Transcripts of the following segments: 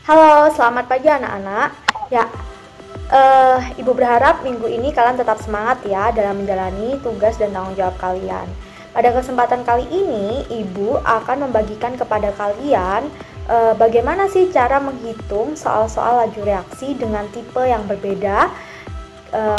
Halo, selamat pagi anak-anak. Ya, Ibu berharap minggu ini kalian tetap semangat ya dalam menjalani tugas dan tanggung jawab kalian. Pada kesempatan kali ini, Ibu akan membagikan kepada kalian bagaimana sih cara menghitung soal-soal laju reaksi dengan tipe yang berbeda.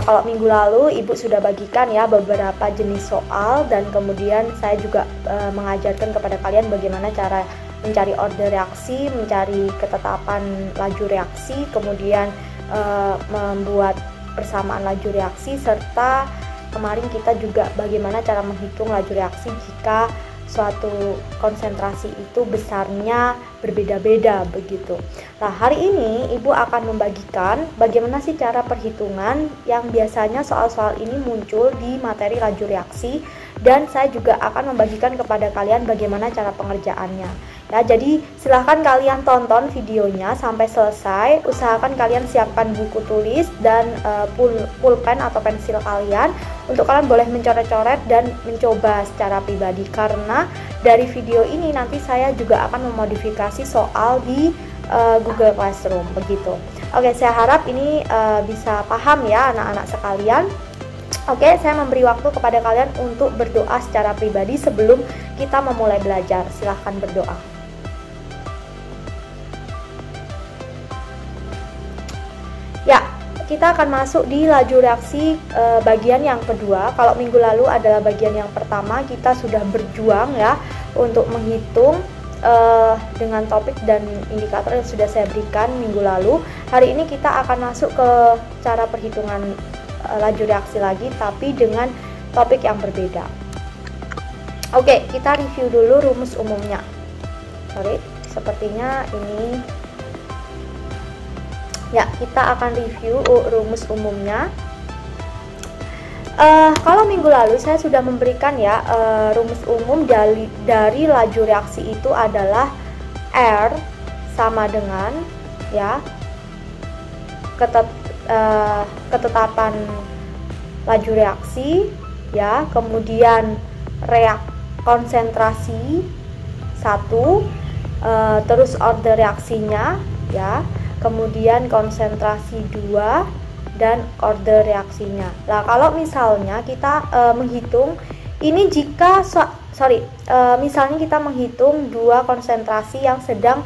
Kalau minggu lalu Ibu sudah bagikan ya beberapa jenis soal, dan kemudian saya juga mengajarkan kepada kalian bagaimana cara mencari order reaksi, mencari ketetapan laju reaksi, kemudian membuat persamaan laju reaksi, serta kemarin kita juga bagaimana cara menghitung laju reaksi jika suatu konsentrasi itu besarnya berbeda-beda begitu. Nah, hari ini Ibu akan membagikan bagaimana sih cara perhitungan yang biasanya soal-soal ini muncul di materi laju reaksi, dan saya juga akan membagikan kepada kalian bagaimana cara pengerjaannya. Ya, jadi silahkan kalian tonton videonya sampai selesai. Usahakan kalian siapkan buku tulis dan pulpen atau pensil kalian untuk kalian boleh mencoret-coret dan mencoba secara pribadi, karena dari video ini nanti saya juga akan memodifikasi soal di Google Classroom begitu. Oke, saya harap ini bisa paham ya anak-anak sekalian. Oke, saya memberi waktu kepada kalian untuk berdoa secara pribadi sebelum kita memulai belajar. Silahkan berdoa. Ya, kita akan masuk di laju reaksi bagian yang kedua. Kalau minggu lalu adalah bagian yang pertama, kita sudah berjuang ya untuk menghitung dengan topik dan indikator yang sudah saya berikan minggu lalu. Hari ini kita akan masuk ke cara perhitungan laju reaksi lagi, tapi dengan topik yang berbeda. Oke, kita review dulu rumus umumnya. Sepertinya ini. Ya, kita akan review rumus umumnya. Kalau minggu lalu saya sudah memberikan ya rumus umum dari laju reaksi itu adalah R sama dengan ya ketetapan laju reaksi ya, kemudian konsentrasi 1, terus order reaksinya ya, kemudian konsentrasi 2 dan order reaksinya. Nah, kalau misalnya kita menghitung ini jika misalnya kita menghitung dua konsentrasi yang sedang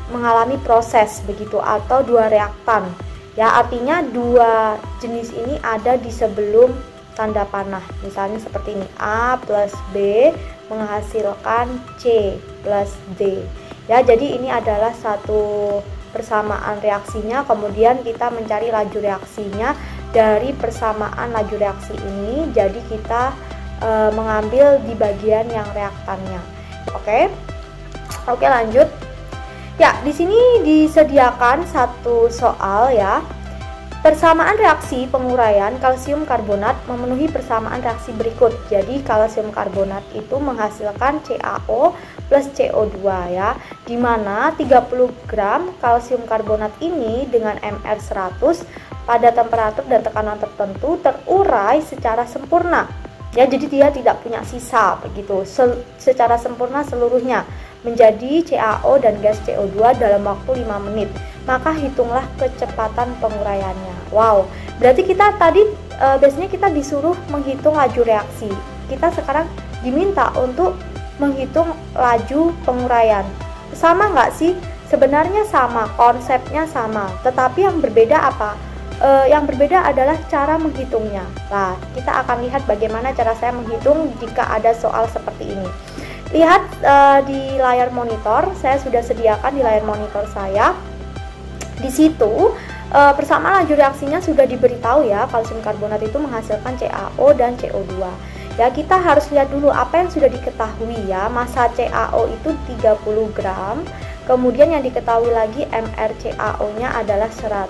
mengalami proses begitu, atau dua reaktan ya, artinya dua jenis ini ada di sebelum tanda panah. Misalnya seperti ini, A plus B menghasilkan C plus D ya. Jadi ini adalah satu persamaan reaksinya, kemudian kita mencari laju reaksinya dari persamaan laju reaksi ini. Jadi kita mengambil di bagian yang reaktannya. Oke, lanjut. Ya, di sini disediakan satu soal ya. Persamaan reaksi penguraian kalsium karbonat memenuhi persamaan reaksi berikut. Jadi kalsium karbonat itu menghasilkan CaO plus CO2 ya, dimana 30 gram kalsium karbonat ini dengan Mr 100 pada temperatur dan tekanan tertentu terurai secara sempurna ya, jadi dia tidak punya sisa begitu, secara sempurna seluruhnya menjadi CaO dan gas CO2 dalam waktu 5 menit. Maka hitunglah kecepatan penguraiannya. Wow, berarti kita tadi biasanya kita disuruh menghitung laju reaksi, kita sekarang diminta untuk menghitung laju penguraian. Sama nggak sih? Sebenarnya sama, konsepnya sama, tetapi yang berbeda apa? Yang berbeda adalah cara menghitungnya. Nah, kita akan lihat bagaimana cara saya menghitung jika ada soal seperti ini. Lihat di layar monitor, saya sudah sediakan di layar monitor saya. Di situ persamaan laju reaksinya sudah diberitahu ya, kalsium karbonat itu menghasilkan CaO dan CO2. Ya, kita harus lihat dulu apa yang sudah diketahui ya. Massa CaO itu 30 gram. Kemudian yang diketahui lagi MrCaO-nya adalah 100.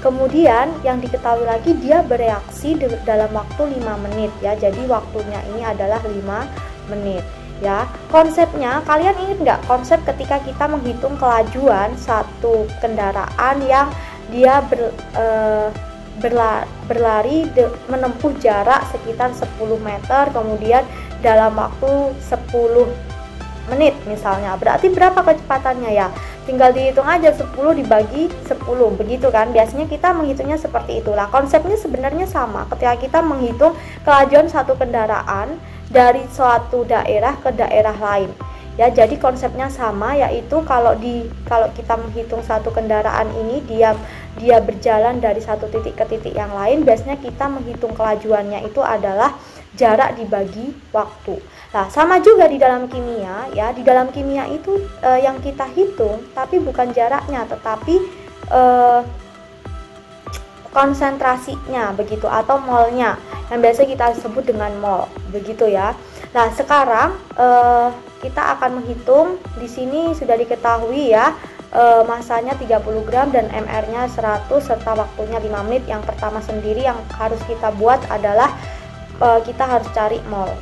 Kemudian yang diketahui lagi dia bereaksi dalam waktu 5 menit ya. Jadi waktunya ini adalah 5 menit. Ya, konsepnya kalian ingat nggak konsep ketika kita menghitung kelajuan satu kendaraan yang dia berlari menempuh jarak sekitar 10 meter kemudian dalam waktu 10 menit misalnya. Berarti berapa kecepatannya ya? tinggal dihitung aja 10 dibagi 10, begitu kan. Biasanya kita menghitungnya seperti itulah. Konsepnya sebenarnya sama ketika kita menghitung kelajuan satu kendaraan dari suatu daerah ke daerah lain. Ya, jadi konsepnya sama, yaitu kalau kita menghitung satu kendaraan ini dia berjalan dari satu titik ke titik yang lain, biasanya kita menghitung kelajuannya itu adalah jarak dibagi waktu. Nah, sama juga di dalam kimia ya. Di dalam kimia itu yang kita hitung tapi bukan jaraknya, tetapi konsentrasinya begitu, atau molnya yang biasa kita sebut dengan mol, begitu ya. Nah, sekarang kita akan menghitung. Di sini sudah diketahui ya, masanya 30 gram dan MR-nya 100 serta waktunya 5 menit. Yang pertama sendiri yang harus kita buat adalah kita harus cari mol.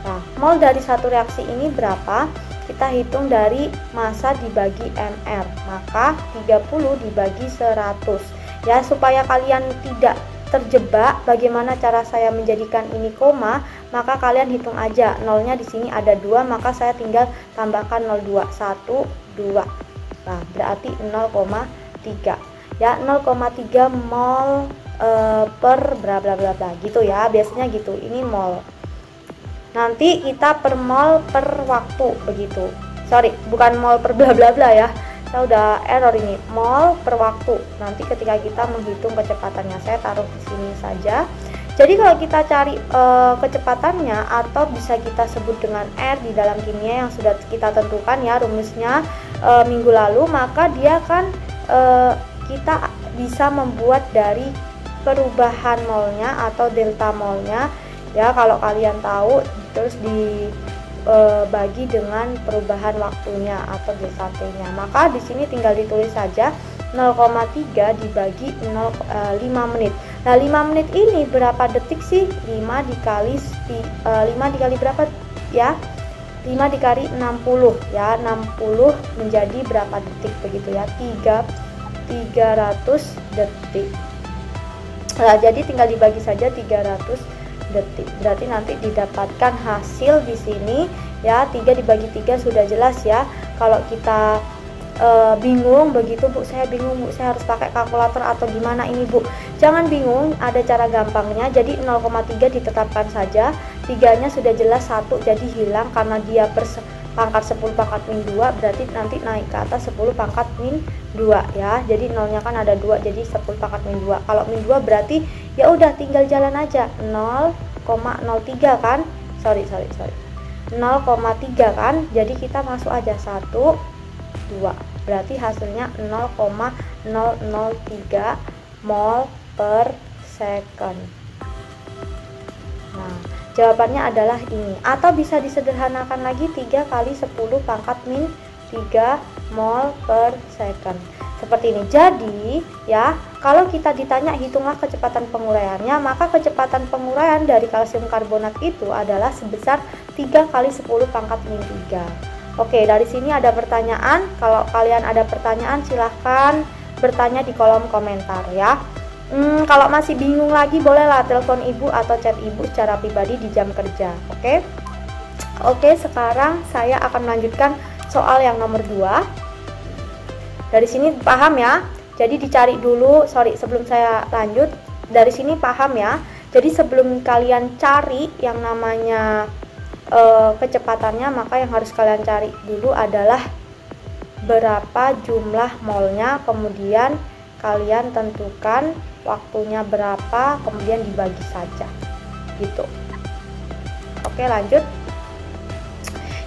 Nah, mol dari satu reaksi ini berapa? Kita hitung dari massa dibagi MR, maka 30 dibagi 100. Ya, supaya kalian tidak terjebak bagaimana cara saya menjadikan ini koma, maka kalian hitung aja. Nolnya di sini ada 2, maka saya tinggal tambahkan 0,2, 1, 2. Nah, berarti 0,3. Ya, 0,3 mol per bla bla bla bla gitu ya. Biasanya gitu. Ini mol. Nanti kita per mol per waktu begitu. Sorry, bukan mol per bla bla bla ya. Saya udah error ini, mol per waktu. Nanti ketika kita menghitung kecepatannya, saya taruh di sini saja. Jadi kalau kita cari kecepatannya, atau bisa kita sebut dengan R di dalam kimia yang sudah kita tentukan ya rumusnya minggu lalu, maka dia kan kita bisa membuat dari perubahan molnya atau delta molnya ya. Kalau kalian tahu, terus bagi dengan perubahan waktunya atau delta T-nya. Maka di sini tinggal ditulis saja 0,3 dibagi 5 menit. Nah, 5 menit ini berapa detik sih? 5 dikali berapa ya? 5 dikali 60 ya. 60 menjadi berapa detik begitu ya? 300 detik. Nah, jadi tinggal dibagi saja 300 detik. Berarti nanti didapatkan hasil di sini ya, 3 dibagi 3 sudah jelas ya. Kalau kita bingung begitu, Bu, saya bingung, Bu, saya harus pakai kalkulator atau gimana ini, Bu? Jangan bingung, ada cara gampangnya. Jadi 0,3 ditetapkan saja. 3-nya sudah jelas 1, jadi hilang karena dia pangkat 10 pangkat min 2, berarti nanti naik ke atas 10 pangkat min 2 ya. Jadi nolnya kan ada 2, jadi 10 pangkat min 2. Kalau min 2 berarti ya udah tinggal jalan aja, 0,03 kan? Sorry. 0,3 kan? Jadi kita masuk aja 1, 2. Berarti hasilnya 0,003 mol per second. Nah, jawabannya adalah ini. Atau bisa disederhanakan lagi, 3 kali 10 pangkat min 3 mol per second. Seperti ini. Jadi ya, kalau kita ditanya hitunglah kecepatan penguraiannya, maka kecepatan penguraian dari kalsium karbonat itu adalah sebesar 3 kali 10 pangkat min 3. Oke, dari sini ada pertanyaan. Kalau kalian ada pertanyaan, silahkan bertanya di kolom komentar ya. Kalau masih bingung lagi, bolehlah telepon ibu atau chat ibu secara pribadi di jam kerja. Oke, sekarang saya akan melanjutkan soal yang nomor 2. Dari sini paham ya. Jadi dicari dulu, sebelum saya lanjut, dari sini paham ya. Jadi sebelum kalian cari yang namanya kecepatannya, maka yang harus kalian cari dulu adalah berapa jumlah molnya, kemudian kalian tentukan waktunya berapa, kemudian dibagi saja gitu. Oke, lanjut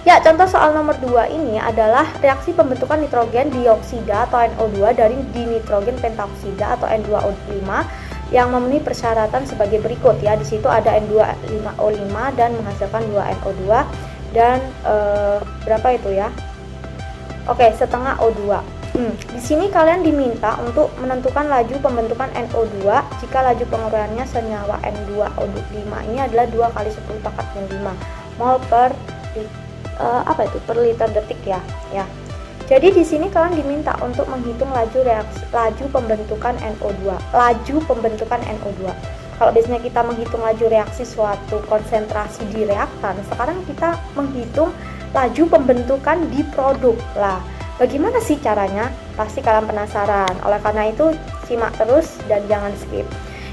ya. Contoh soal nomor 2 ini adalah reaksi pembentukan nitrogen dioksida atau NO2 dari dinitrogen pentaoksida atau N2O5 yang memenuhi persyaratan sebagai berikut ya. Di situ ada N2O5 dan menghasilkan 2NO2 dan berapa itu ya? Oke, setengah O2. Di sini kalian diminta untuk menentukan laju pembentukan NO2 jika laju penguraiannya senyawa N2O5 ini adalah 2 kali 10 pangkat min 5 mol per per liter detik ya. Jadi di sini kalian diminta untuk menghitung laju pembentukan NO2. Laju pembentukan NO2. Kalau biasanya kita menghitung laju reaksi suatu konsentrasi di reaktan, sekarang kita menghitung laju pembentukan di produk. Lah, Bagaimana sih caranya? Pasti kalian penasaran. Oleh karena itu, simak terus dan jangan skip.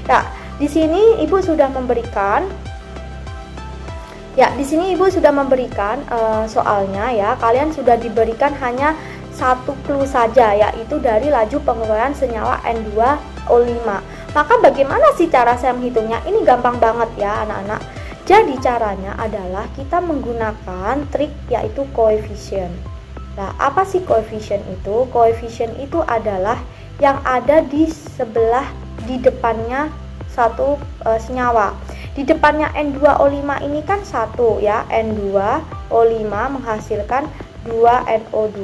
Ya, di sini Ibu sudah memberikan soalnya ya. Kalian sudah diberikan hanya satu clue saja, yaitu dari laju penguraian senyawa N2O5. Maka bagaimana sih cara saya menghitungnya? Ini gampang banget ya anak-anak. Jadi caranya adalah kita menggunakan trik yaitu koefisien. Nah, apa sih koefisien itu? Koefisien itu adalah yang ada di depannya satu senyawa. Di depannya N2O5 ini kan 1 ya. N2O5 menghasilkan 2NO2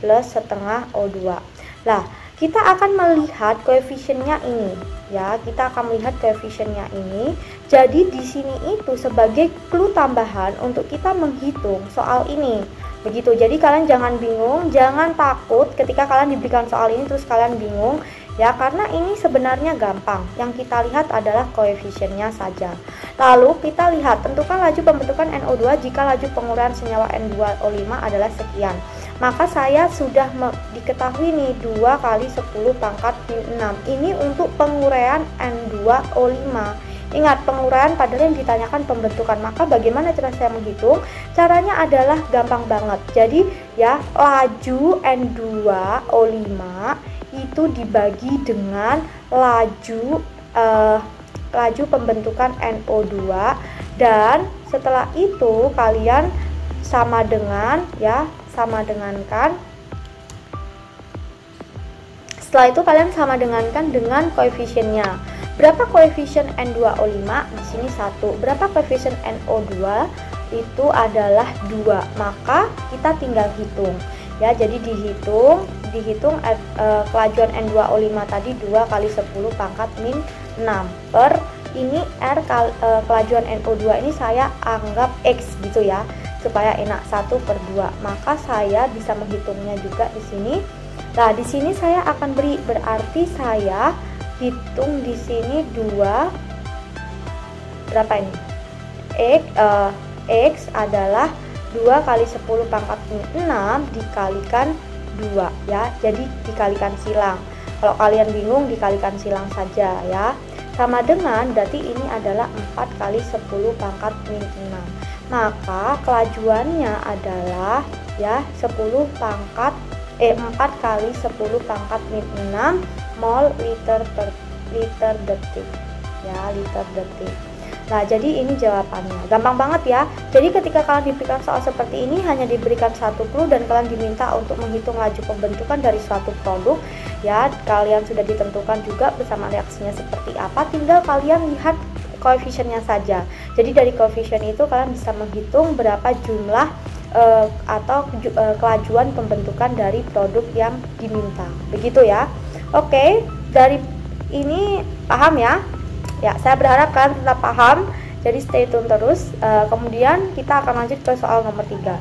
plus setengah O2. Nah, kita akan melihat koefisiennya ini ya. Kita akan melihat koefisiennya ini. Jadi di sini itu sebagai clue tambahan untuk kita menghitung soal ini. Begitu. Jadi kalian jangan bingung, jangan takut ketika kalian diberikan soal ini terus kalian bingung ya, karena ini sebenarnya gampang. Yang kita lihat adalah koefisiennya saja. Lalu kita lihat, tentukan laju pembentukan NO2 jika laju penguraian senyawa N2O5 adalah sekian. Maka saya sudah diketahui nih 2 kali 10 pangkat min 6. Ini untuk penguraian N2O5. Ingat, penguraian padahal yang ditanyakan pembentukan. Maka bagaimana cara saya menghitung? Caranya adalah gampang banget. Jadi ya, laju N2O5 itu dibagi dengan laju pembentukan NO2, dan setelah itu kalian sama dengankan. Setelah itu kalian sama dengankan dengan koefisiennya. Berapa koefisien N2O5? Di sini 1. Berapa koefisien NO2? Itu adalah 2. Maka kita tinggal hitung. Ya, jadi dihitung kelajuan N2O5 tadi 2 kali 10 pangkat min 6 per ini R kelajuan NO2 ini saya anggap X gitu ya, supaya enak 1/2. Maka saya bisa menghitungnya juga di sini. Nah, di sini saya akan beri, berarti saya hitung di sini 2 berapa ini? X adalah 2 kali 10 pangkat min 6 dikalikan 2 ya. Jadi dikalikan silang. Kalau kalian bingung dikalikan silang saja ya. Sama dengan berarti ini adalah 4 kali 10 pangkat min 6. Maka kelajuannya adalah ya 4 kali 10 pangkat min 6 mol liter detik ya, liter detik. Nah, jadi ini jawabannya. Gampang banget ya. Jadi ketika kalian diberikan soal seperti ini hanya diberikan satu clue dan kalian diminta untuk menghitung laju pembentukan dari suatu produk ya. Kalian sudah ditentukan juga bersama reaksinya seperti apa, tinggal kalian lihat koefisiennya saja. Jadi dari koefisien itu kalian bisa menghitung berapa jumlah kelajuan pembentukan dari produk yang diminta. Begitu ya. Oke, dari ini paham ya? Ya, saya berharap kalian tetap paham. Jadi stay tune terus. Kemudian kita akan lanjut ke soal nomor 3.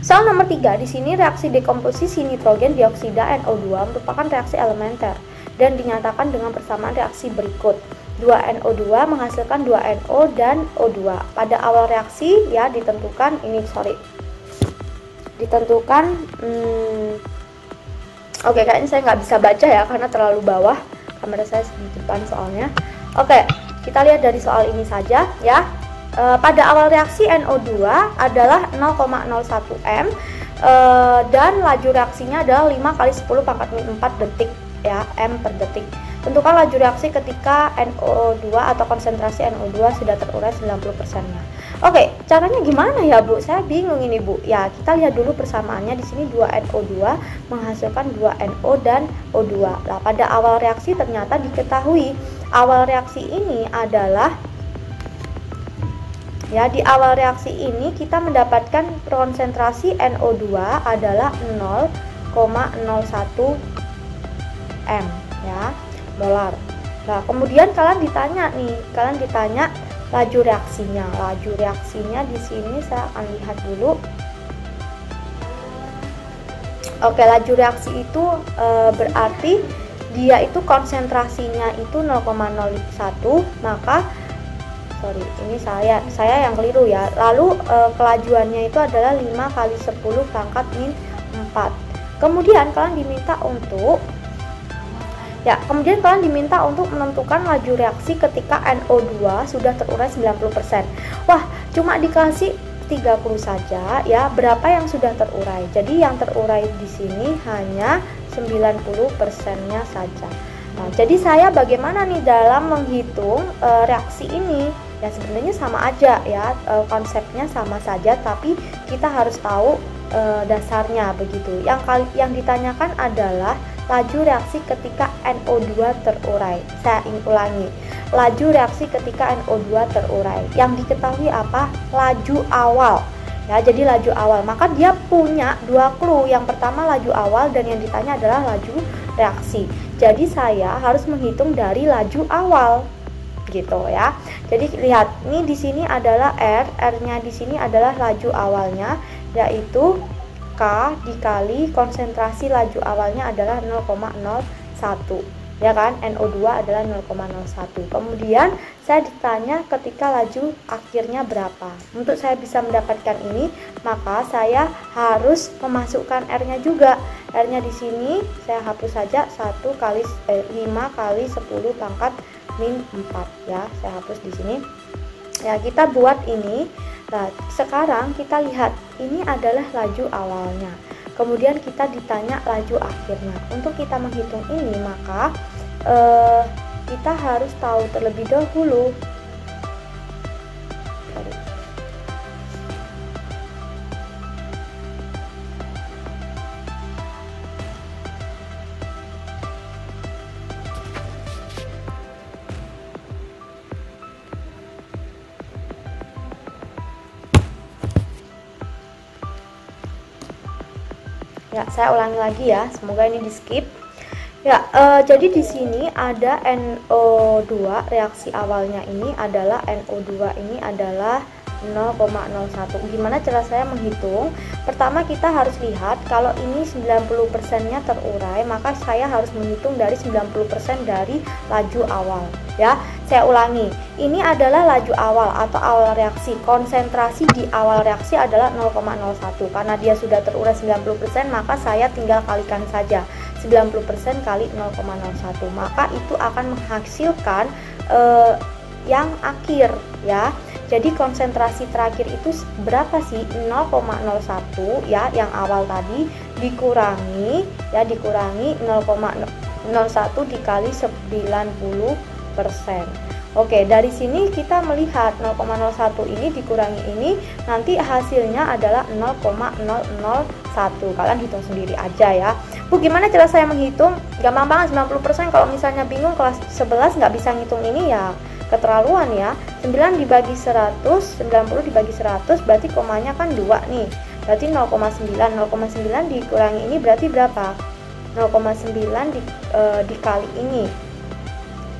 Soal nomor 3, di sini reaksi dekomposisi nitrogen dioksida NO2 merupakan reaksi elementer dan dinyatakan dengan persamaan reaksi berikut. 2NO2 menghasilkan 2NO dan O2. Pada awal reaksi ya ditentukan oke, kayaknya saya nggak bisa baca ya karena terlalu bawah kamera saya di depan soalnya. Oke, kita lihat dari soal ini saja ya. Pada awal reaksi NO2 adalah 0,01 M dan laju reaksinya adalah 5 kali 10 pangkat min 4 detik ya, M per detik. Tentukan laju reaksi ketika NO2 atau konsentrasi NO2 sudah terurai 90%-nya. Oke, caranya gimana ya Bu? Saya bingung ini Bu. Ya, kita lihat dulu persamaannya. Di sini 2NO2 menghasilkan 2NO dan O2. Nah, pada awal reaksi ternyata diketahui awal reaksi ini adalah ya, di awal reaksi ini kita mendapatkan konsentrasi NO2 adalah 0,01 M ya, molar. Nah, kemudian kalian ditanya laju reaksinya. Laju reaksinya di sini saya akan lihat dulu. Oke, laju reaksi itu berarti dia itu konsentrasinya itu 0,01, maka ini saya yang keliru ya. Lalu kelajuannya itu adalah 5 kali 10 pangkat min 4. Kemudian kalian diminta untuk menentukan laju reaksi ketika NO2 sudah terurai 90%. Wah, cuma dikasih 30 saja ya. Berapa yang sudah terurai? Jadi yang terurai di sini hanya 90%-nya saja. Nah, jadi saya bagaimana nih dalam menghitung reaksi ini? Ya sebenarnya sama aja ya, konsepnya sama saja, tapi kita harus tahu dasarnya begitu. Yang ditanyakan adalah laju reaksi ketika NO2 terurai. Saya ulangi, laju reaksi ketika NO2 terurai. Yang diketahui apa? Laju awal. Ya, jadi laju awal. Maka dia punya dua clue. Yang pertama laju awal dan yang ditanya adalah laju reaksi. Jadi saya harus menghitung dari laju awal. Gitu ya. Jadi lihat, ini di sini adalah R-nya di sini adalah laju awalnya, yaitu K dikali konsentrasi laju awalnya adalah 0,01 ya kan, NO2 adalah 0,01. Kemudian saya ditanya ketika laju akhirnya berapa. Untuk saya bisa mendapatkan ini, maka saya harus memasukkan R-nya juga. R-nya di sini saya hapus saja, 5 kali 10 pangkat min 4 ya, saya hapus di sini. Ya, kita buat ini. Nah, sekarang kita lihat ini adalah laju awalnya. Kemudian kita ditanya laju akhirnya. Untuk kita menghitung ini, maka kita harus tahu terlebih dahulu ya, saya ulangi lagi ya, semoga ini di skip ya. Jadi di sini ada NO2, reaksi awalnya ini adalah NO2 ini adalah 0,01. Gimana cara saya menghitung? Pertama kita harus lihat kalau ini 90%-nya terurai, maka saya harus menghitung dari 90% dari laju awal ya. Saya ulangi, ini adalah laju awal atau awal reaksi. Konsentrasi di awal reaksi adalah 0,01. Karena dia sudah terurai 90%, maka saya tinggal kalikan saja 90% kali 0,01. Maka itu akan menghasilkan yang akhir ya. Jadi konsentrasi terakhir itu berapa sih? 0,01 ya, yang awal tadi dikurangi 0,01 dikali 90%. Oke, dari sini kita melihat 0,01 ini dikurangi ini, nanti hasilnya adalah 0,001. Kalian hitung sendiri aja ya. Bu, gimana cara saya menghitung? Gampang banget, 90%. Kalau misalnya bingung kelas 11 nggak bisa ngitung ini ya keterlaluan ya. 9 dibagi 100, 90 dibagi 100 berarti komanya kan 2 nih. Berarti 0,9. 0,9 dikurangi ini berarti berapa? 0,9 dikali ini.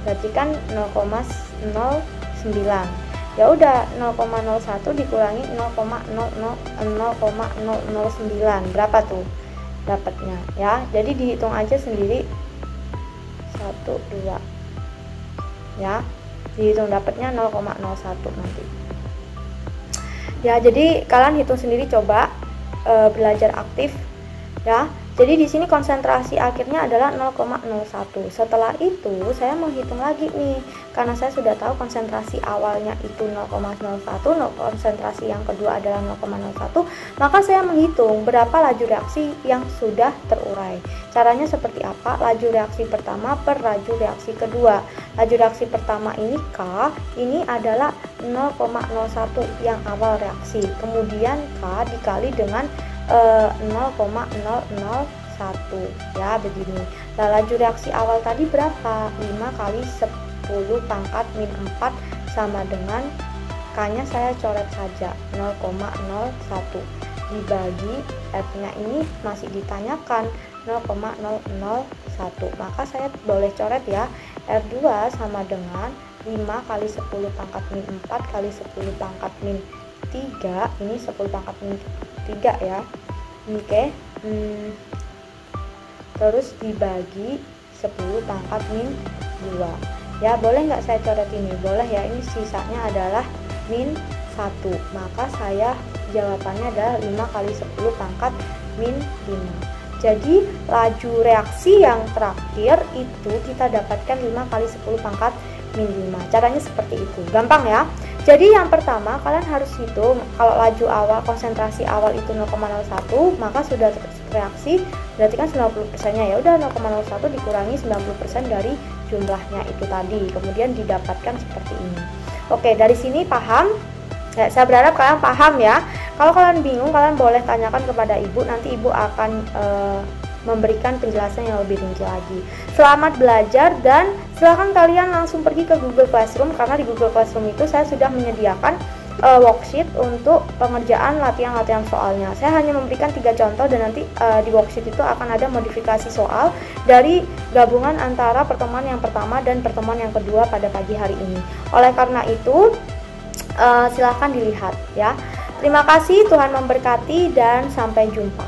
Berarti kan 0,09. Ya udah, 0,01 dikurangi 0,009. Berapa tuh dapatnya ya? Jadi dihitung aja sendiri. 1 2. Ya. Dihitung dapatnya 0,01 nanti ya. Jadi kalian hitung sendiri, coba belajar aktif ya. Jadi di sini konsentrasi akhirnya adalah 0,01. Setelah itu saya menghitung lagi nih, karena saya sudah tahu konsentrasi awalnya itu 0,01, konsentrasi yang kedua adalah 0,01, maka saya menghitung berapa laju reaksi yang sudah terurai. Caranya seperti apa? Laju reaksi pertama per laju reaksi kedua. Laju reaksi pertama ini K, ini adalah 0,01 yang awal reaksi. Kemudian K dikali dengan 0,001 ya, begini. Nah, laju reaksi awal tadi berapa? 5 kali 10 pangkat min 4 sama dengan K-nya saya coret saja 0,01 dibagi F-nya ini masih ditanyakan 0,001, maka saya boleh coret ya. R2 sama dengan 5 kali 10 pangkat min 4 kali 10 pangkat min 3, ini 10 pangkat min 3 ya. Oke. Terus dibagi 10 pangkat min 2 ya. Boleh nggak saya coret ini? Boleh ya. Ini sisanya adalah min 1, maka saya jawabannya adalah 5 kali 10 pangkat min 5. Jadi laju reaksi yang terakhir itu kita dapatkan 5 kali 10 pangkat min 5. Caranya seperti itu, gampang ya. Jadi yang pertama kalian harus hitung kalau laju awal, konsentrasi awal itu 0,01, maka sudah reaksi berarti kan 90%-nya, ya udah 0,01 dikurangi 90% dari jumlahnya itu tadi, kemudian didapatkan seperti ini. Oke, dari sini paham? Ya, saya berharap kalian paham ya. Kalau kalian bingung, kalian boleh tanyakan kepada ibu, nanti ibu akan memberikan penjelasan yang lebih rinci lagi. Selamat belajar dan silakan kalian langsung pergi ke Google Classroom, karena di Google Classroom itu saya sudah menyediakan worksheet untuk pengerjaan latihan-latihan soalnya. Saya hanya memberikan 3 contoh dan nanti di worksheet itu akan ada modifikasi soal dari gabungan antara pertemuan yang pertama dan pertemuan yang kedua pada pagi hari ini. Oleh karena itu silahkan dilihat ya. Terima kasih, Tuhan memberkati dan sampai jumpa.